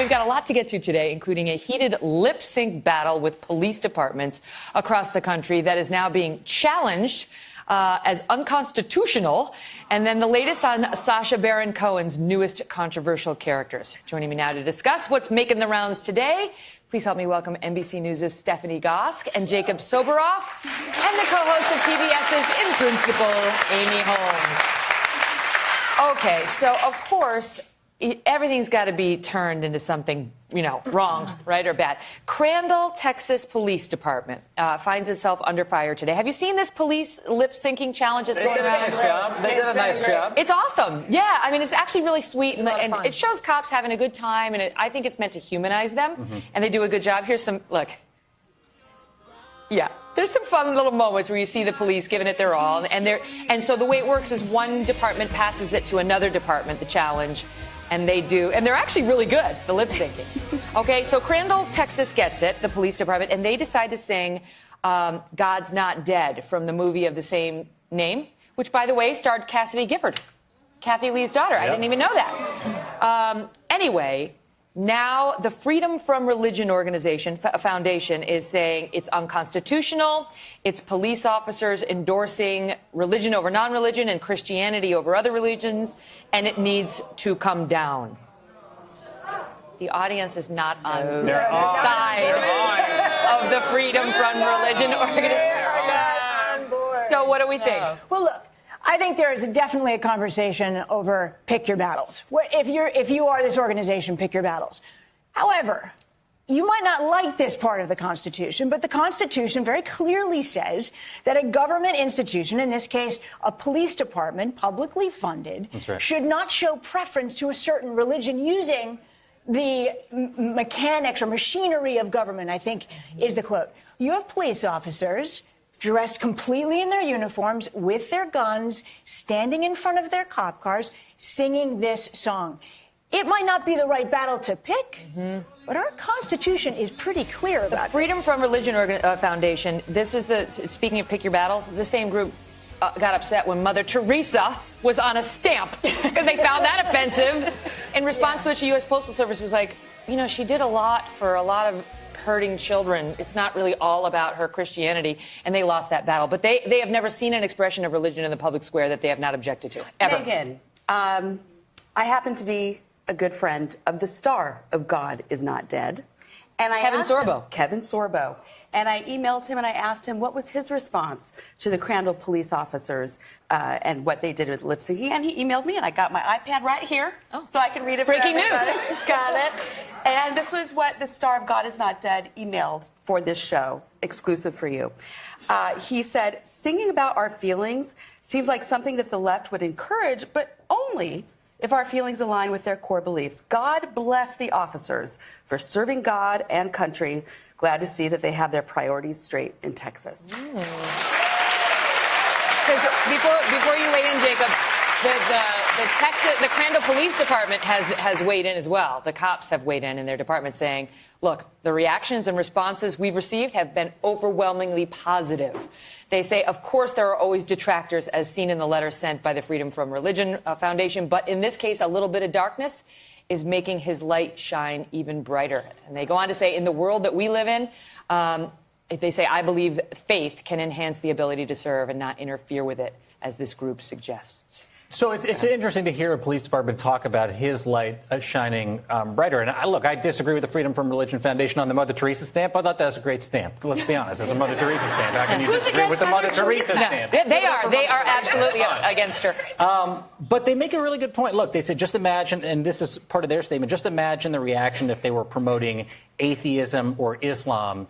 we've got a lot to get to today, including a heated lip sync battle with police departments across the country that is now being challenged as unconstitutional. And then the latest on Sacha Baron Cohen's newest controversial characters. Joining me now to discuss what's making the rounds today, please help me welcome NBC News' Stephanie Gosk and Jacob Soboroff, and the co-host of PBS's In Principle, Amy Holmes. Okay, so of course, everything's got to be turned into something, wrong, right, or bad. Crandall, Texas Police Department finds itself under fire today. Have you seen this police lip-syncing challenge that's going around? They did a nice job. It's awesome. Yeah, I mean, it's actually really sweet, and it shows cops having a good time, and I think it's meant to humanize them, and they do a good job. Here's some, look. Yeah, there's some fun little moments where you see the police giving it their all, and so the way it works is one department passes it to another department, the challenge, and they're actually really good, the lip syncing. Okay, so Crandall, Texas gets it, the police department, and they decide to sing God's Not Dead from the movie of the same name, which, by the way, starred Cassidy Gifford, Kathy Lee's daughter. Yep. I didn't even know that. Anyway, now the Freedom from Religion Foundation is saying it's unconstitutional. It's police officers endorsing religion over non-religion and Christianity over other religions, and it needs to come down. The audience is not on the side of the Freedom from Religion organization. So what do we think? Well, look. I think there is definitely a conversation over pick your battles. If you are this organization, pick your battles. However, you might not like this part of the Constitution, but the Constitution very clearly says that a government institution, in this case, a police department, publicly funded, should not show preference to a certain religion using the mechanics or machinery of government, I think is the quote. You have police officers dressed completely in their uniforms, with their guns, standing in front of their cop cars, singing this song. It might not be the right battle to pick, but our Constitution is pretty clear about the Freedom from Religion Foundation, this is speaking of pick your battles, the same group got upset when Mother Teresa was on a stamp because they found that offensive. In response to which the U.S. Postal Service was like, she did a lot for a lot of hurting children. It's not really all about her Christianity, and they lost that battle. But they have never seen an expression of religion in the public square that they have not objected to, ever. Megan, I happen to be a good friend of the star of God Is Not Dead. And Kevin Sorbo. Kevin Sorbo. And I emailed him and I asked him what was his response to the Crandall police officers and what they did with lip syncing. And he emailed me, and I got my iPad right here so I can read it. Breaking news. Got it. And this was what the star of God Is Not Dead emailed for this show, exclusive for you. He said, singing about our feelings seems like something that the left would encourage, but only if our feelings align with their core beliefs. God bless the officers for serving God and country. Glad to see that they have their priorities straight in Texas. Because before you weigh in, Jacob, the Crandall Police Department has weighed in as well. The cops have weighed in their department saying, look, the reactions and responses we've received have been overwhelmingly positive. They say, of course, there are always detractors, as seen in the letter sent by the Freedom from Religion Foundation. But in this case, a little bit of darkness is making his light shine even brighter. And they go on to say, in the world that we live in, if they say, I believe faith can enhance the ability to serve and not interfere with it, as this group suggests. So it's interesting to hear a police department talk about his light shining brighter. And I disagree with the Freedom from Religion Foundation on the Mother Teresa stamp. I thought that was a great stamp. Let's be honest, it's a Mother Teresa stamp. How can you disagree with the Mother Teresa stamp? They are absolutely against her. But they make a really good point. Look, they said, just imagine, and this is part of their statement, just imagine the reaction if they were promoting atheism or Islam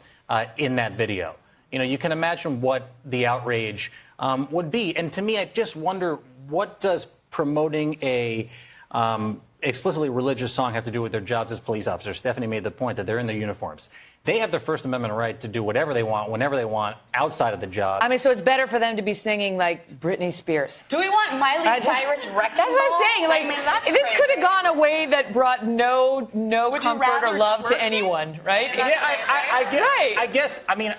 in that video. You can imagine what the outrage would be. And to me, I just wonder, what does promoting a explicitly religious song have to do with their jobs as police officers? Stephanie made the point that they're in their uniforms. They have the First Amendment right to do whatever they want, whenever they want, outside of the job. I mean, so it's better for them to be singing like Britney Spears. Do we want Miley Cyrus wrecking That's what ball? I'm saying. Like, I mean, that's this crazy. could have gone a way that brought no Would you comfort rather or love to twerking? anyone, right? Yeah, I guess. I mean,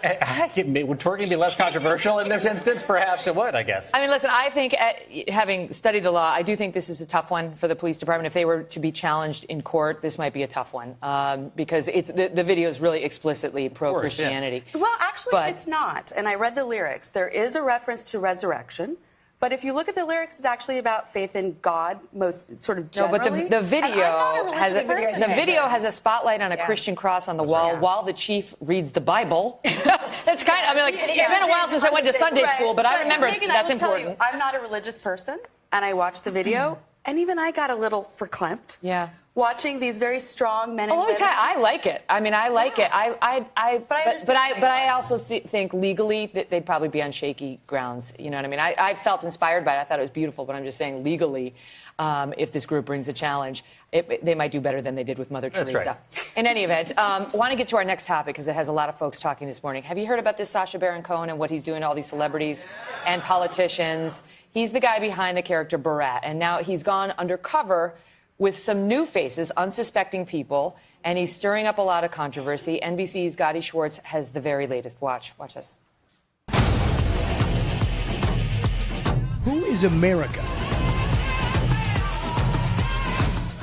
would twerking be less controversial in this instance? Perhaps it would. I guess. I mean, listen, I think having studied the law, I do think this is a tough one for the police department. If they were to be challenged in court, this might be a tough one because the video is really explicitly pro-Christianity. Well, actually, it's not. And I read the lyrics. There is a reference to resurrection. But if you look at the lyrics, it's actually about faith in God, most sort of generally. No, but the video has a spotlight on a Christian cross on the wall while the chief reads the Bible. That's kind of, I mean, like, it's been a while since I went to Sunday school, but I remember Megan, that's I will tell important. you, I'm not a religious person, and I watched the video, and even I got a little verklempt. Yeah. Watching these very strong men and Let me women. tell you, I like it. I mean, I like it. But I also think legally that they'd probably be on shaky grounds. You know what I mean? I felt inspired by it. I thought it was beautiful. But I'm just saying, legally, if this group brings a challenge, they might do better than they did with Mother Teresa. That's right. In any event, want to get to our next topic because it has a lot of folks talking this morning. Have you heard about this Sacha Baron Cohen and what he's doing to all these celebrities and politicians? He's the guy behind the character Borat, and now he's gone undercover with some new faces, unsuspecting people, and he's stirring up a lot of controversy. NBC's Gotti Schwartz has the very latest. Watch this. Who is America?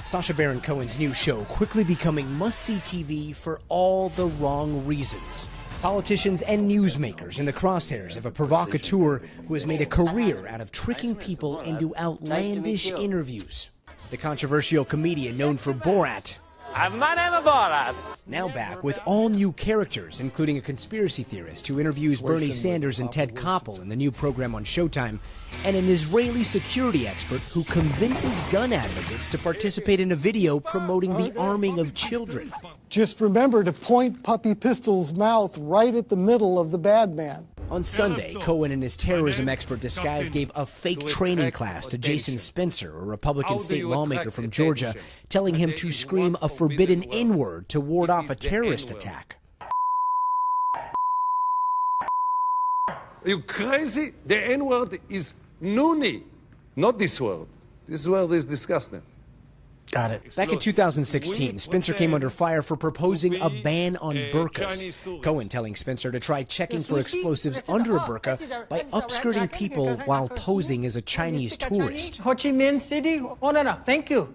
Sacha Baron Cohen's new show quickly becoming must-see TV for all the wrong reasons. Politicians and newsmakers in the crosshairs of a provocateur who has made a career out of tricking people into outlandish interviews. The controversial comedian known for Borat, My name is Borat. now back with all new characters, including a conspiracy theorist who interviews Bernie Sanders and Ted Koppel in the new program on Showtime, and an Israeli security expert who convinces gun advocates to participate in a video promoting the arming of children. Just remember to point Puppy Pistol's mouth right at the middle of the bad man. On Sunday, Cohen and his terrorism expert disguise gave a fake training class to Jason Spencer, a Republican state lawmaker from Georgia, telling him to scream a forbidden N-word to ward off a terrorist attack. Are you crazy? The N-word is noonie, not this word. This word is disgusting. Got it. Back in 2016, Spencer came under fire for proposing a ban on burqas. Cohen telling Spencer to try checking for explosives under a burqa by upskirting people while posing as a Chinese tourist. Ho Chi Minh City? Oh, no. Thank you.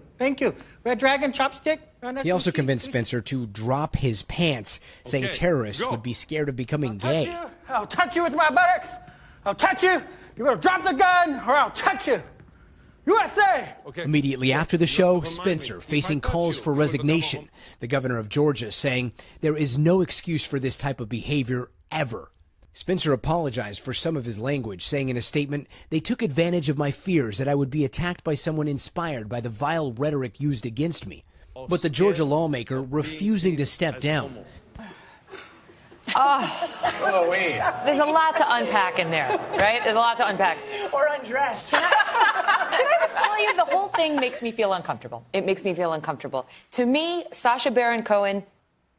Red Dragon chopstick? He also convinced Spencer to drop his pants, saying terrorists would be scared of becoming gay. I'll touch you with my buttocks. I'll touch you. You better drop the gun or I'll touch you. USA! Immediately after the show, Spencer facing calls for resignation. The governor of Georgia saying there is no excuse for this type of behavior ever. Spencer apologized for some of his language, saying in a statement, "They took advantage of my fears that I would be attacked by someone inspired by the vile rhetoric used against me." But the Georgia lawmaker refusing to step down. There's a lot to unpack in there, right? There's a lot to unpack. Or undressed. Can I just tell you, the whole thing makes me feel uncomfortable. It makes me feel uncomfortable. To me, Sacha Baron Cohen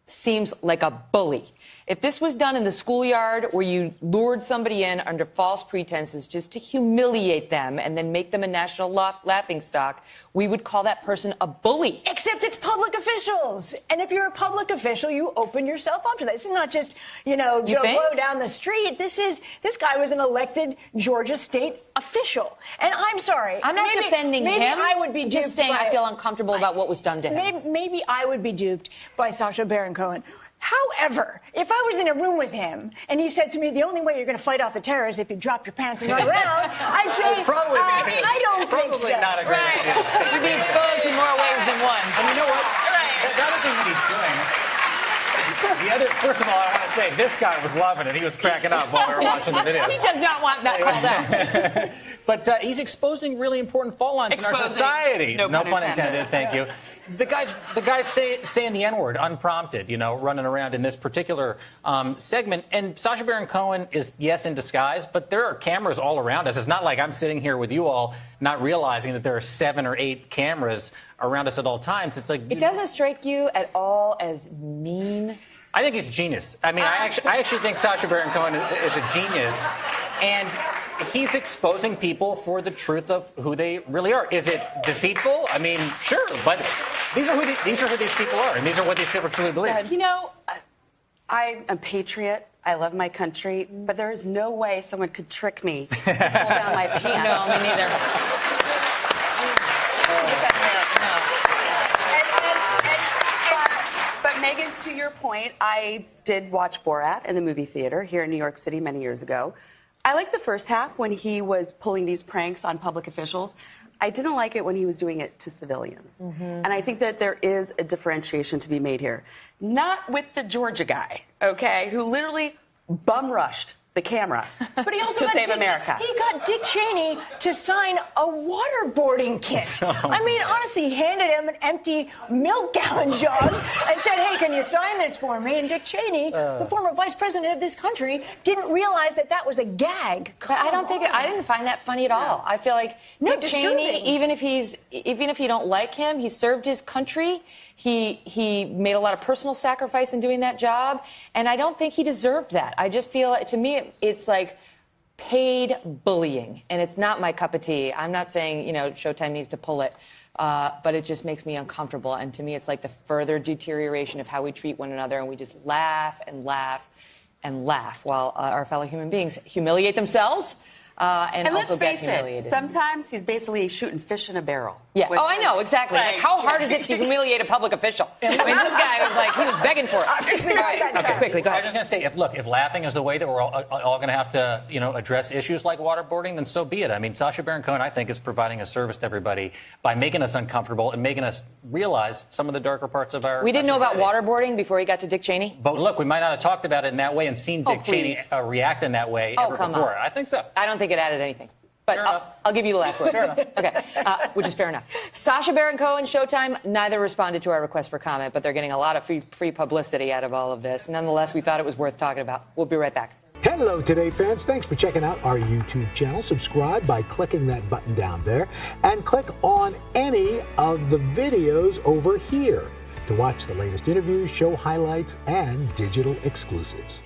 seems like a bully. If this was done in the schoolyard where you lured somebody in under false pretenses just to humiliate them and then make them a national laughingstock, we would call that person a bully. Except it's public officials. And if you're a public official, you open yourself up to that. This is not just, Joe Blow down the street. This guy was an elected Georgia state official. And I'm sorry. I'm not defending maybe him. I would be just duped saying by I feel uncomfortable about what was done to him. Maybe I would be duped by Sacha Baron Cohen. However, if I was in a room with him and he said to me, the only way you're going to fight off the terrorists if you drop your pants and run around, I'd say, I don't think so. Probably not a great idea. You'd be exposed in more ways than one. And you know what? The other thing that he's doing. First of all, I want to say this guy was loving it. He was cracking up while we were watching the videos. He does not want that called out. But he's exposing really important fault lines in our society. No pun intended. Thank you. The guys saying the N-word unprompted, running around in this particular segment. And Sacha Baron Cohen is, yes, in disguise, but there are cameras all around us. It's not like I'm sitting here with you all not realizing that there are 7 or 8 cameras around us at all times. It's like... It doesn't strike you at all as mean I think he's a genius. I mean, I actually think Sacha Baron Cohen is a genius, and he's exposing people for the truth of who they really are. Is it deceitful? I mean, sure, but these are who these people are, and these are what these people truly believe. You know, I'm a patriot. I love my country, but there is no way someone could trick me to pull down my pants. No, me neither. But Megan, to your point, I did watch Borat in the movie theater here in New York City many years ago. I liked the first half when he was pulling these pranks on public officials. I didn't like it when he was doing it to civilians. And I think that there is a differentiation to be made here. Not with the Georgia guy, okay, who literally bum rushed the camera But he also to got save America. He got Dick Cheney to sign a waterboarding kit. I mean, honestly, he handed him an empty milk gallon jug and said, hey, can you sign this for me? And Dick Cheney, the former vice president of this country, didn't realize that that was a gag. But I don't think I didn't find that funny at all. I feel like No, Dick Cheney, disturbing. even if you don't like him, he served his country. He made a lot of personal sacrifice in doing that job, and I don't think he deserved that. I just feel, to me, it's like paid bullying, and it's not my cup of tea. I'm not saying, Showtime needs to pull it, but it just makes me uncomfortable. And to me, it's like the further deterioration of how we treat one another, and we just laugh and laugh and laugh while our fellow human beings humiliate themselves and let's also get face humiliated. it, sometimes he's basically shooting fish in a barrel. Yeah. which Oh, I know, exactly. Like, how hard is it to humiliate a public official? I mean, this guy was like, he was begging for it. Obviously not that Okay, time. quickly, go I was ahead. just going to say, if laughing is the way that we're all going to have to, address issues like waterboarding, then so be it. I mean, Sacha Baron Cohen, I think, is providing a service to everybody by making us uncomfortable and making us realize some of the darker parts of our We didn't know about society. waterboarding before he got to Dick Cheney? But look, we might not have talked about it in that way and seen Dick Cheney please. react in that way Oh, ever come before. on. I think so. I don't think it added anything. But Fair enough. I'll give you the last word. Fair enough. Okay, which is fair enough. Sacha Baron Cohen, Showtime, neither responded to our request for comment, but they're getting a lot of free publicity out of all of this. Nonetheless, we thought it was worth talking about. We'll be right back. Hello, Today fans. Thanks for checking out our YouTube channel. Subscribe by clicking that button down there and click on any of the videos over here to watch the latest interviews, show highlights, and digital exclusives.